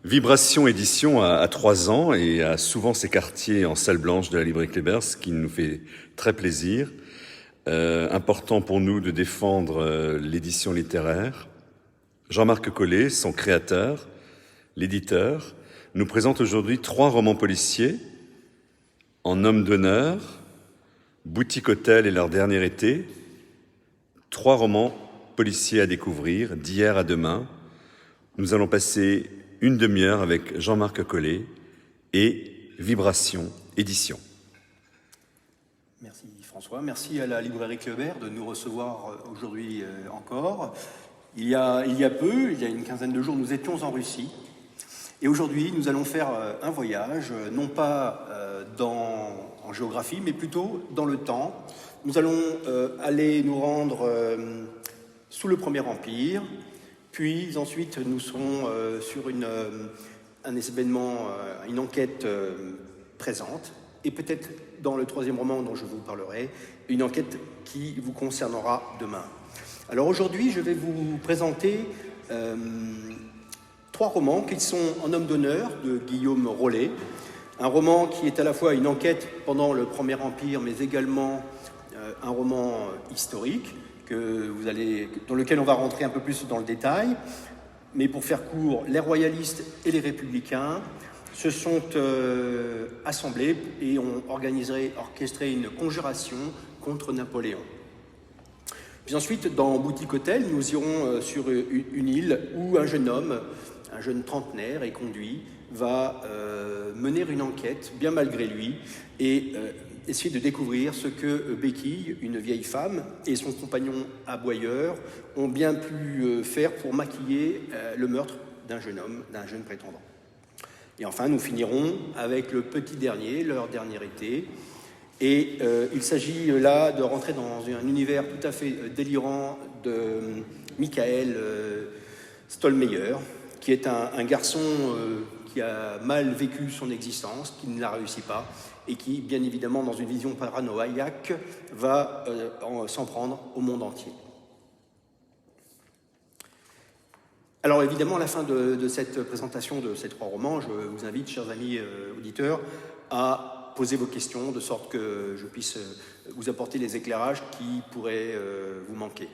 Vibration Édition a 3 ans et a souvent ses quartiers en salle blanche de la librairie Kléber, ce qui nous fait très plaisir. Important pour nous de défendre l'édition littéraire. Jean-Marc Collet, son créateur, l'éditeur, nous présente aujourd'hui 3 romans policiers, En homme d'honneur, Boutique Hôtel et leur dernier été, 3 romans policiers à découvrir d'hier à demain. Nous allons passer une demi-heure avec Jean-Marc Collet et Vibration Édition. Merci François, merci à la librairie Kléber de nous recevoir aujourd'hui encore. Il y a une quinzaine de jours, nous étions en Russie. Et aujourd'hui, nous allons faire un voyage, non pas en géographie, mais plutôt dans le temps. Nous allons aller nous rendre sous le Premier Empire, puis ensuite nous serons sur un événement, une enquête présente, et peut-être dans le 3e roman dont je vous parlerai, une enquête qui vous concernera demain. Alors aujourd'hui, je vais vous présenter 3 romans qui sont En homme d'honneur de Guillaume Rollet, un roman qui est à la fois une enquête pendant le Premier Empire, mais également un roman historique dans lequel on va rentrer un peu plus dans le détail. Mais pour faire court, les royalistes et les républicains se sont assemblés et ont orchestré une conjuration contre Napoléon. Puis ensuite, dans Boutique Hôtel, nous irons sur une île où un jeune trentenaire et conduit, va mener une enquête, bien malgré lui, et essayer de découvrir ce que Béquille, une vieille femme, et son compagnon aboyeur ont bien pu faire pour maquiller le meurtre d'un jeune homme, d'un jeune prétendant. Et enfin, nous finirons avec le petit dernier, leur dernier été. Et il s'agit là de rentrer dans un univers tout à fait délirant de Michael Stollmeyer, qui est un garçon qui a mal vécu son existence, qui ne la réussit pas, et qui, bien évidemment, dans une vision paranoïaque, va s'en prendre au monde entier. Alors évidemment, à la fin de cette présentation de ces 3 romans, je vous invite, chers amis auditeurs, à poser vos questions, de sorte que je puisse vous apporter les éclairages qui pourraient vous manquer.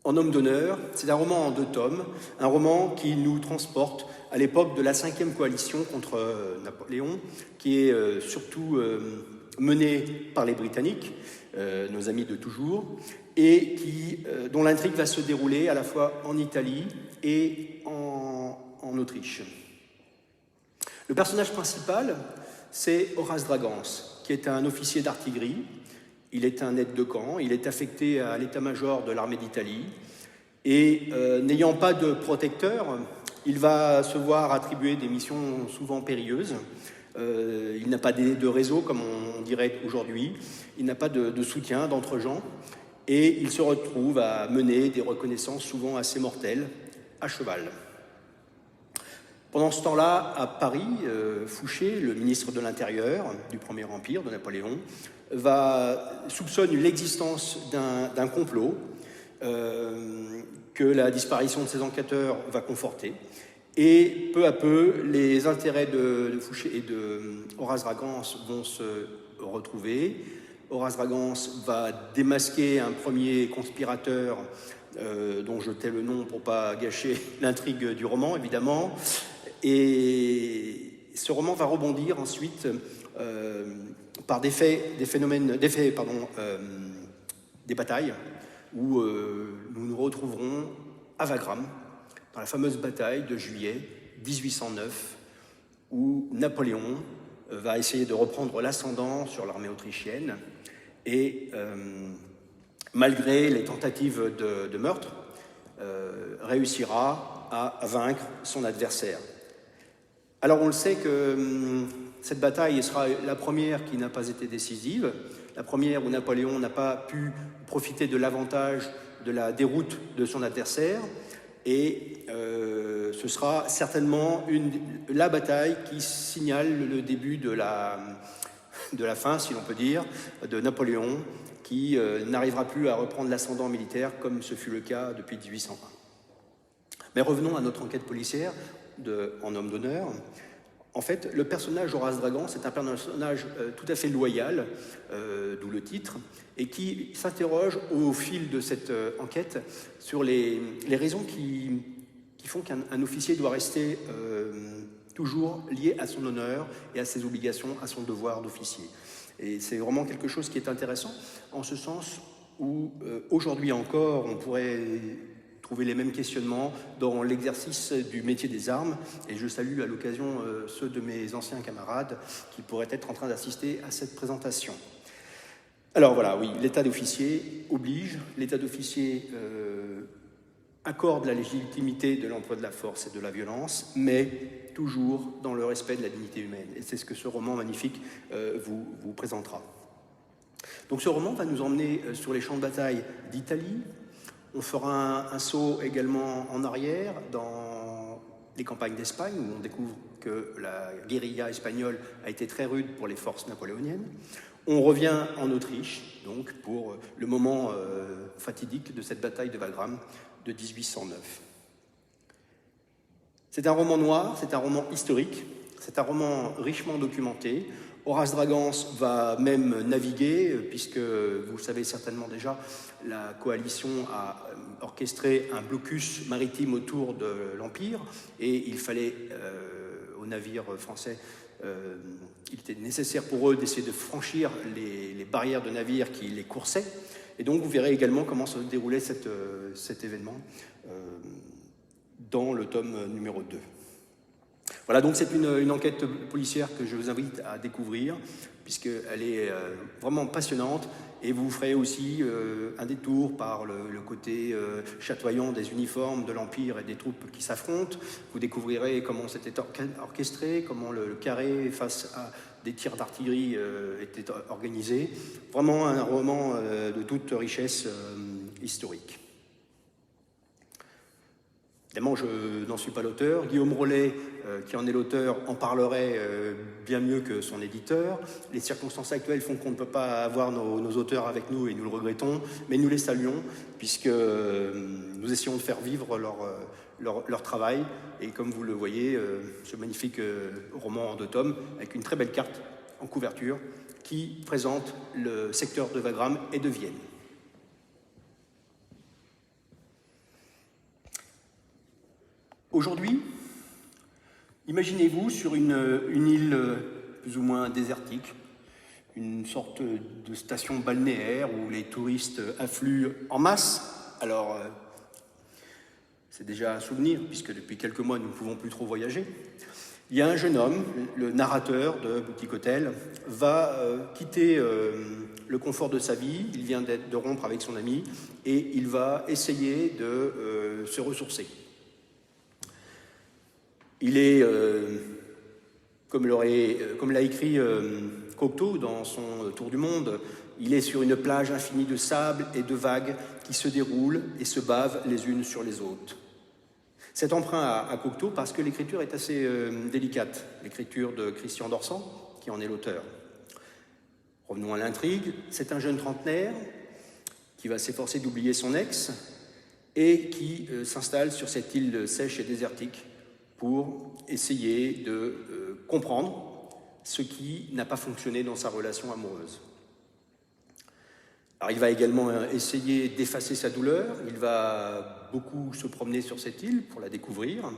En homme d'honneur, c'est un roman en 2 tomes, un roman qui nous transporte à l'époque de la 5e coalition contre Napoléon, qui est surtout menée par les Britanniques, nos amis de toujours, et dont l'intrigue va se dérouler à la fois en Italie et en Autriche. Le personnage principal, c'est Horace Dragance, qui est un officier d'artillerie. Il est un aide de camp, il est affecté à l'état-major de l'armée d'Italie et n'ayant pas de protecteur, il va se voir attribuer des missions souvent périlleuses. Il n'a pas de réseau, comme on dirait aujourd'hui, il n'a pas de soutien d'entre-gens et il se retrouve à mener des reconnaissances souvent assez mortelles à cheval. Pendant ce temps-là, à Paris, Fouché, le ministre de l'Intérieur du Premier Empire de Napoléon, soupçonne l'existence d'un complot que la disparition de ses enquêteurs va conforter. Et peu à peu, les intérêts de Fouché et de Horace Dragance vont se retrouver. Horace Dragance va démasquer un premier conspirateur dont je tais le nom pour ne pas gâcher l'intrigue du roman, évidemment. Et ce roman va rebondir ensuite par des batailles où nous nous retrouverons à Wagram, dans la fameuse bataille de juillet 1809, où Napoléon va essayer de reprendre l'ascendant sur l'armée autrichienne et, malgré les tentatives de meurtre, réussira à vaincre son adversaire. Alors on le sait que cette bataille sera la première qui n'a pas été décisive, la première où Napoléon n'a pas pu profiter de l'avantage de la déroute de son adversaire, et ce sera certainement la bataille qui signale le début de la fin, si l'on peut dire, de Napoléon, qui n'arrivera plus à reprendre l'ascendant militaire comme ce fut le cas depuis 1820. Mais revenons à notre enquête policière en homme d'honneur. En fait, le personnage Horace Dragan, c'est un personnage tout à fait loyal, d'où le titre, et qui s'interroge au fil de cette enquête sur les raisons qui font qu'un officier doit rester toujours lié à son honneur et à ses obligations, à son devoir d'officier. Et c'est vraiment quelque chose qui est intéressant, en ce sens où aujourd'hui encore, on pourrait trouver les mêmes questionnements dans l'exercice du métier des armes, et je salue à l'occasion ceux de mes anciens camarades qui pourraient être en train d'assister à cette présentation. Alors voilà, oui, l'état d'officier oblige, l'état d'officier accorde la légitimité de l'emploi de la force et de la violence, mais toujours dans le respect de la dignité humaine, et c'est ce que ce roman magnifique vous présentera. Donc ce roman va nous emmener sur les champs de bataille d'Italie. On fera un saut également en arrière dans les campagnes d'Espagne, où on découvre que la guérilla espagnole a été très rude pour les forces napoléoniennes. On revient en Autriche, donc, pour le moment fatidique de cette bataille de Wagram de 1809. C'est un roman noir, c'est un roman historique, c'est un roman richement documenté. Horace Dragans va même naviguer, puisque vous le savez certainement déjà, la coalition a orchestré un blocus maritime autour de l'Empire, et il fallait aux navires français, il était nécessaire pour eux d'essayer de franchir les barrières de navires qui les coursaient. Et donc vous verrez également comment se déroulait cet événement dans le tome numéro 2. Voilà, donc c'est une enquête policière que je vous invite à découvrir, puisqu'elle est vraiment passionnante, et vous ferez aussi un détour par le côté chatoyant des uniformes de l'Empire et des troupes qui s'affrontent. Vous découvrirez comment c'était orchestré, comment le carré face à des tirs d'artillerie était organisé. Vraiment un roman de toute richesse historique. Évidemment, je n'en suis pas l'auteur. Guillaume Rollet, qui en est l'auteur, en parlerait bien mieux que son éditeur. Les circonstances actuelles font qu'on ne peut pas avoir nos auteurs avec nous, et nous le regrettons, mais nous les saluons, puisque nous essayons de faire vivre leur travail. Et comme vous le voyez, ce magnifique roman en 2 tomes, avec une très belle carte en couverture, qui présente le secteur de Wagram et de Vienne. Aujourd'hui, imaginez-vous sur une île plus ou moins désertique, une sorte de station balnéaire où les touristes affluent en masse. Alors, c'est déjà un souvenir, puisque depuis quelques mois, nous ne pouvons plus trop voyager. Il y a un jeune homme, le narrateur de Boutique Hôtel, va quitter le confort de sa vie. Il vient de rompre avec son ami, et il va essayer de se ressourcer. Il est, comme l'a écrit Cocteau dans son Tour du monde, il est sur une plage infinie de sable et de vagues qui se déroulent et se bavent les unes sur les autres. Cet emprunt à Cocteau parce que l'écriture est assez délicate, l'écriture de Christian Dorsan, qui en est l'auteur. Revenons à l'intrigue. C'est un jeune trentenaire qui va s'efforcer d'oublier son ex et qui s'installe sur cette île sèche et désertique pour essayer de comprendre ce qui n'a pas fonctionné dans sa relation amoureuse. Alors, il va également essayer d'effacer sa douleur. Il va beaucoup se promener sur cette île pour la découvrir.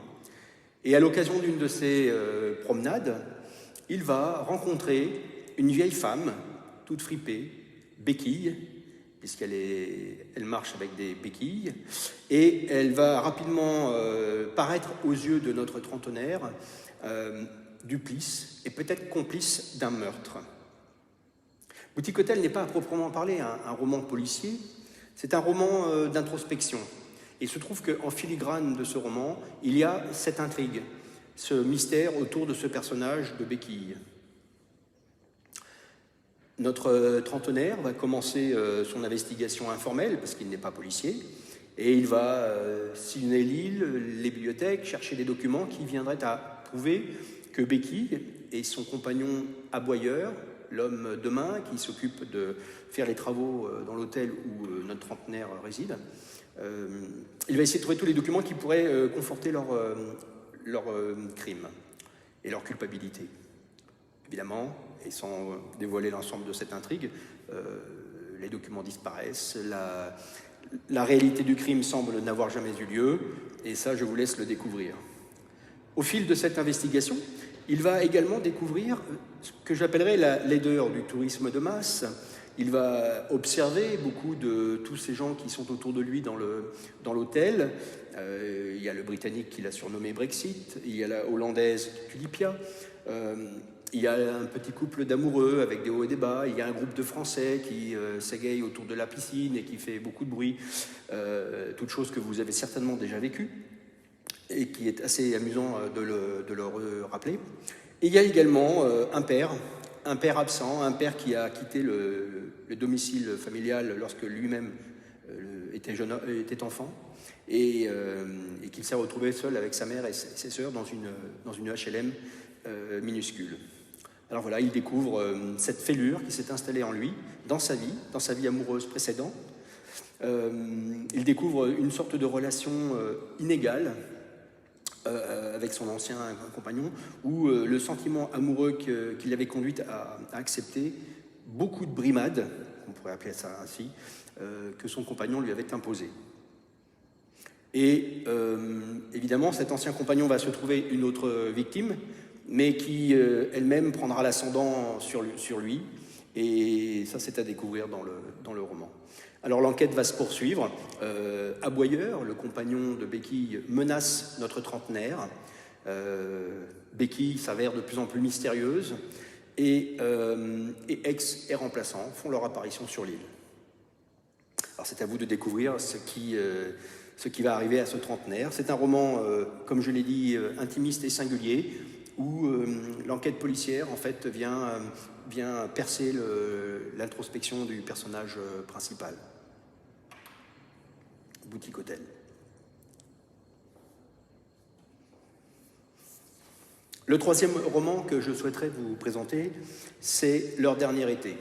Et à l'occasion d'une de ces promenades, il va rencontrer une vieille femme, toute fripée, béquille, puisqu'elle marche avec des béquilles, et elle va rapidement paraître aux yeux de notre trentenaire duplice et peut-être complice d'un meurtre. Boutique Hôtel n'est pas à proprement parler un roman policier, c'est un roman d'introspection. Et il se trouve qu'en filigrane de ce roman, il y a cette intrigue, ce mystère autour de ce personnage de béquille. Notre trentenaire va commencer son investigation informelle, parce qu'il n'est pas policier, et il va sillonner l'île, les bibliothèques, chercher des documents qui viendraient à prouver que Béquille et son compagnon aboyeur, l'homme de main qui s'occupe de faire les travaux dans l'hôtel où notre trentenaire réside, Il va essayer de trouver tous les documents qui pourraient conforter leur crime et leur culpabilité. Évidemment, et sans dévoiler l'ensemble de cette intrigue, les documents disparaissent, la réalité du crime semble n'avoir jamais eu lieu, et ça, je vous laisse le découvrir. Au fil de cette investigation, il va également découvrir ce que j'appellerais la laideur du tourisme de masse. Il va observer beaucoup de tous ces gens qui sont autour de lui dans l'hôtel. Il y a le Britannique qu'il a surnommé Brexit, il y a la Hollandaise Tulipia, il y a un petit couple d'amoureux avec des hauts et des bas, il y a un groupe de Français qui s'égaye autour de la piscine et qui fait beaucoup de bruit, toute chose que vous avez certainement déjà vécue et qui est assez amusant de le rappeler. Et il y a également un père absent, un père qui a quitté le domicile familial lorsque lui-même était enfant et qu'il s'est retrouvé seul avec sa mère et ses sœurs dans une HLM minuscule. Alors voilà, il découvre cette fêlure qui s'est installée en lui, dans sa vie amoureuse précédente. Il découvre une sorte de relation inégale avec son ancien compagnon, où le sentiment amoureux qui l'avait conduite à accepter beaucoup de brimades, on pourrait appeler ça ainsi, que son compagnon lui avait imposées. Et évidemment, cet ancien compagnon va se trouver une autre victime, mais qui elle-même prendra l'ascendant sur lui, et ça c'est à découvrir dans le roman. Alors l'enquête va se poursuivre. Aboyeur, le compagnon de Becky, menace notre trentenaire. Becky s'avère de plus en plus mystérieuse et ex et remplaçant font leur apparition sur l'île. Alors c'est à vous de découvrir ce qui va arriver à ce trentenaire. C'est un roman, comme je l'ai dit, intimiste et singulier, où l'enquête policière en fait vient percer l'introspection du personnage principal. Boutique Hôtel. Le troisième roman que je souhaiterais vous présenter, c'est Leur dernier été.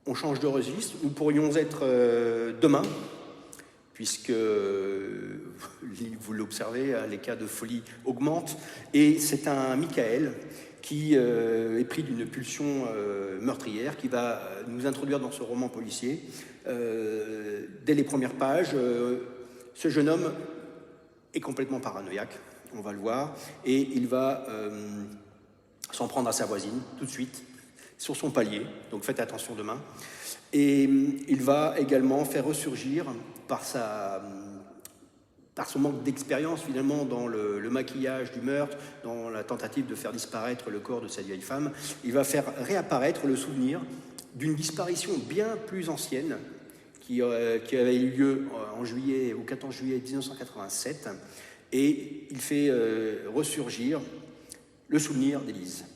On change de registre, nous pourrions être demain, puisque, vous l'observez, les cas de folie augmentent, et c'est un Michael qui est pris d'une pulsion meurtrière, qui va nous introduire dans ce roman policier. Dès les premières pages, ce jeune homme est complètement paranoïaque, on va le voir, et il va s'en prendre à sa voisine tout de suite, sur son palier, donc faites attention demain. Et il va également faire ressurgir, par son manque d'expérience finalement dans le maquillage du meurtre, dans la tentative de faire disparaître le corps de cette vieille femme, il va faire réapparaître le souvenir d'une disparition bien plus ancienne qui avait eu lieu au 14 juillet 1987, et il fait ressurgir le souvenir d'Élise,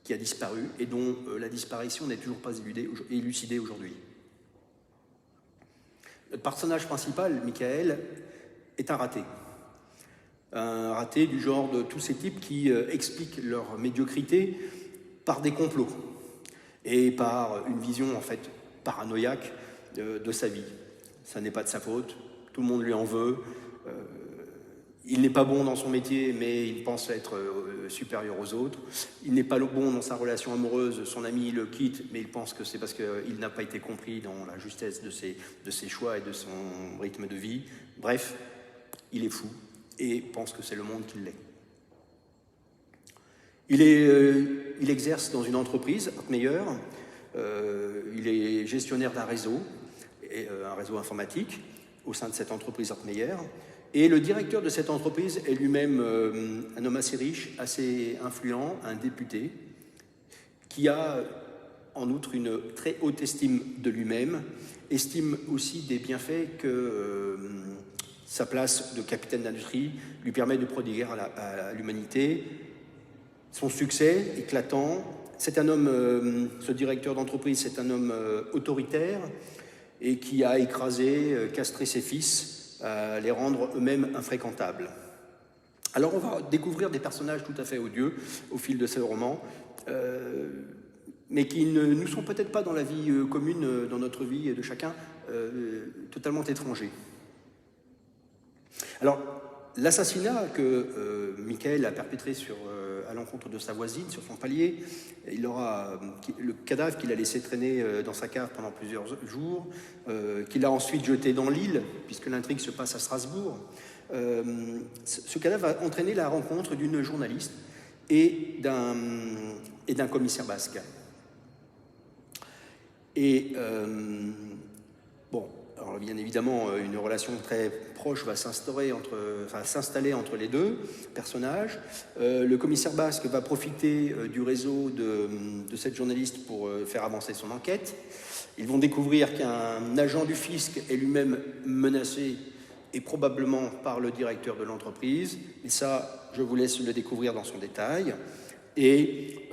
qui a disparu et dont la disparition n'est toujours pas élucidée aujourd'hui. Le personnage principal, Michael, est un raté. Un raté du genre de tous ces types qui expliquent leur médiocrité par des complots et par une vision en fait paranoïaque de sa vie. Ça n'est pas de sa faute, tout le monde lui en veut. Il n'est pas bon dans son métier, mais il pense être supérieur aux autres. Il n'est pas bon dans sa relation amoureuse, son ami le quitte, mais il pense que c'est parce qu'il n'a pas été compris dans la justesse de ses choix et de son rythme de vie. Bref, il est fou et pense que c'est le monde qui l'est. Il exerce dans une entreprise, Hartmeyer. Il est gestionnaire d'un réseau, un réseau informatique, au sein de cette entreprise Hartmeyer. Et le directeur de cette entreprise est lui-même un homme assez riche, assez influent, un député, qui a en outre une très haute estime de lui-même, estime aussi des bienfaits que sa place de capitaine d'industrie lui permet de prodiguer à l'humanité. Son succès éclatant, c'est un homme, ce directeur d'entreprise, c'est un homme autoritaire et qui a écrasé, castré ses fils, à les rendre eux-mêmes infréquentables. Alors on va découvrir des personnages tout à fait odieux au fil de ce roman. mais qui ne nous sont peut-être pas dans la vie commune, dans notre vie de chacun, totalement étrangers. Alors, l'assassinat que Michael a perpétré à l'encontre de sa voisine, sur son palier, le cadavre qu'il a laissé traîner dans sa cave pendant plusieurs jours, qu'il a ensuite jeté dans l'île, puisque l'intrigue se passe à Strasbourg, ce cadavre a entraîné la rencontre d'une journaliste et d'un commissaire basque. Et bon, alors bien évidemment, une relation très proche va s'installer entre les deux personnages. Le commissaire basque va profiter du réseau de cette journaliste pour faire avancer son enquête. Ils vont découvrir qu'un agent du fisc est lui-même menacé, et probablement par le directeur de l'entreprise. Et ça, je vous laisse le découvrir dans son détail. Et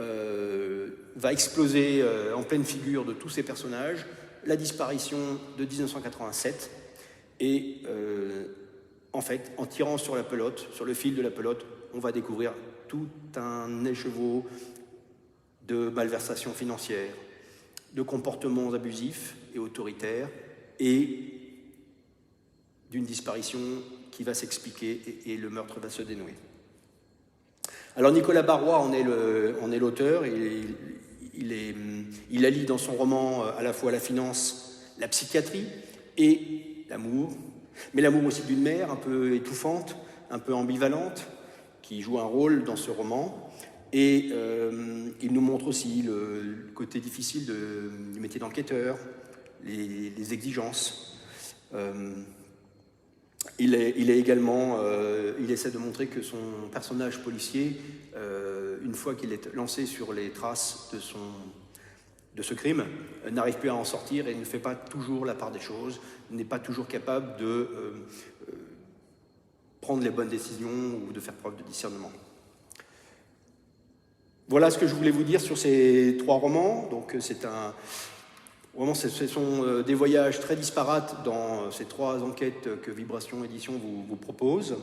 va exploser en pleine figure de tous ces personnages la disparition de 1987. Et en fait, en tirant sur la pelote, sur le fil de la pelote, on va découvrir tout un écheveau de malversations financières, de comportements abusifs et autoritaires, et d'une disparition qui va s'expliquer et le meurtre va se dénouer. Alors Nicolas Barrois en est l'auteur. Il allie dans son roman à la fois la finance, la psychiatrie et l'amour, mais l'amour aussi d'une mère un peu étouffante, un peu ambivalente, qui joue un rôle dans ce roman. Et il nous montre aussi le côté difficile du métier d'enquêteur, les exigences. Il essaie de montrer que son personnage policier, une fois qu'il est lancé sur les traces de ce crime, n'arrive plus à en sortir et ne fait pas toujours la part des choses, n'est pas toujours capable de prendre les bonnes décisions ou de faire preuve de discernement. Voilà ce que je voulais vous dire sur ces 3 romans. Donc vraiment, ce sont des voyages très disparates dans ces 3 enquêtes que Vibration Édition vous propose.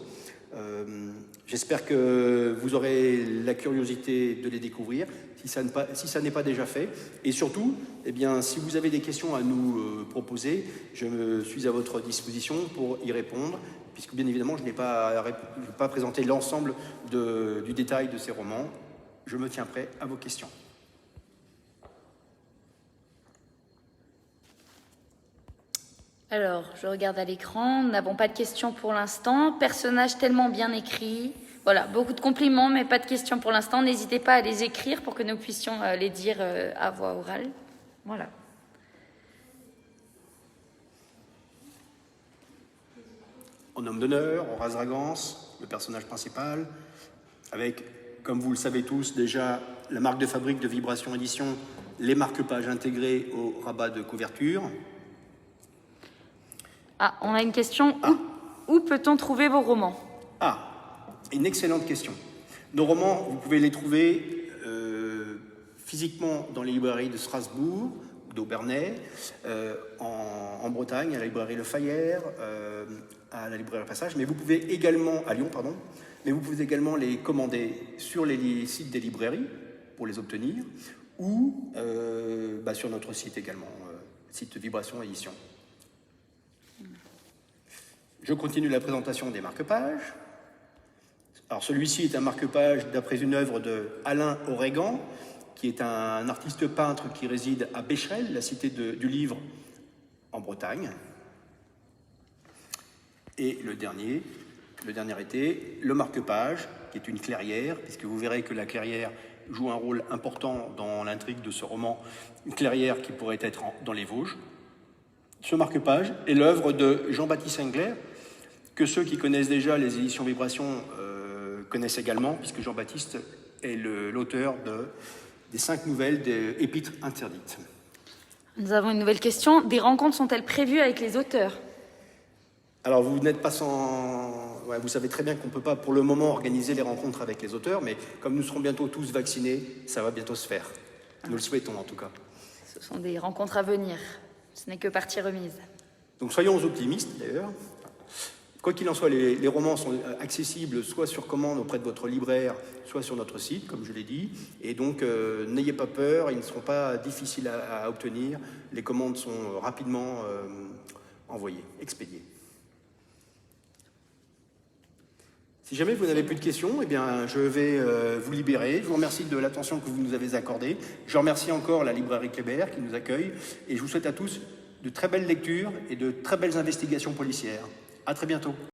J'espère que vous aurez la curiosité de les découvrir, si ça n'est pas déjà fait. Et surtout, eh bien, si vous avez des questions à nous proposer, je suis à votre disposition pour y répondre, puisque bien évidemment, je n'ai pas présenté l'ensemble du détail de ces romans. Je me tiens prêt à vos questions. Alors, je regarde à l'écran, nous n'avons pas de questions pour l'instant. Personnage tellement bien écrit. Voilà, beaucoup de compliments, mais pas de questions pour l'instant. N'hésitez pas à les écrire pour que nous puissions les dire à voix orale. Voilà. En homme d'honneur, Horace Dragance, le personnage principal, avec, comme vous le savez tous, déjà la marque de fabrique de Vibration Édition, les marque-pages intégrés au rabat de couverture. Ah, on a une question. Où peut-on trouver vos romans? Ah, une excellente question. Nos romans, vous pouvez les trouver physiquement dans les librairies de Strasbourg, d'Aubernay, en Bretagne, à la librairie Le Fayère, à la librairie Passage, mais vous pouvez également, à Lyon, pardon, mais vous pouvez également les commander sur les sites des librairies pour les obtenir, ou sur notre site également, site Vibration Édition. Je continue la présentation des marque-pages. Alors celui-ci est un marque-page d'après une œuvre de Alain Oregan, qui est un artiste peintre qui réside à Bécherel, la cité du livre en Bretagne. Et le dernier était le marque-page, qui est une clairière, puisque vous verrez que la clairière joue un rôle important dans l'intrigue de ce roman, une clairière qui pourrait être dans les Vosges. Ce marque-page est l'œuvre de Jean-Baptiste Engler, que ceux qui connaissent déjà les éditions Vibration connaissent également, puisque Jean-Baptiste est l'auteur des 5 nouvelles des Épîtres interdites. Nous avons une nouvelle question. Des rencontres sont-elles prévues avec les auteurs? Alors, vous n'êtes pas sans... Ouais, vous savez très bien qu'on ne peut pas, pour le moment, organiser les rencontres avec les auteurs, mais comme nous serons bientôt tous vaccinés, ça va bientôt se faire. Nous le souhaitons, en tout cas. Ce sont des rencontres à venir. Ce n'est que partie remise. Donc, soyons optimistes, d'ailleurs. Quoi qu'il en soit, les romans sont accessibles soit sur commande auprès de votre libraire, soit sur notre site, comme je l'ai dit. Et donc, n'ayez pas peur, ils ne seront pas difficiles à obtenir. Les commandes sont rapidement envoyées, expédiées. Si jamais vous n'avez plus de questions, eh bien, je vais vous libérer. Je vous remercie de l'attention que vous nous avez accordée. Je remercie encore la librairie Kléber qui nous accueille. Et je vous souhaite à tous de très belles lectures et de très belles investigations policières. À très bientôt.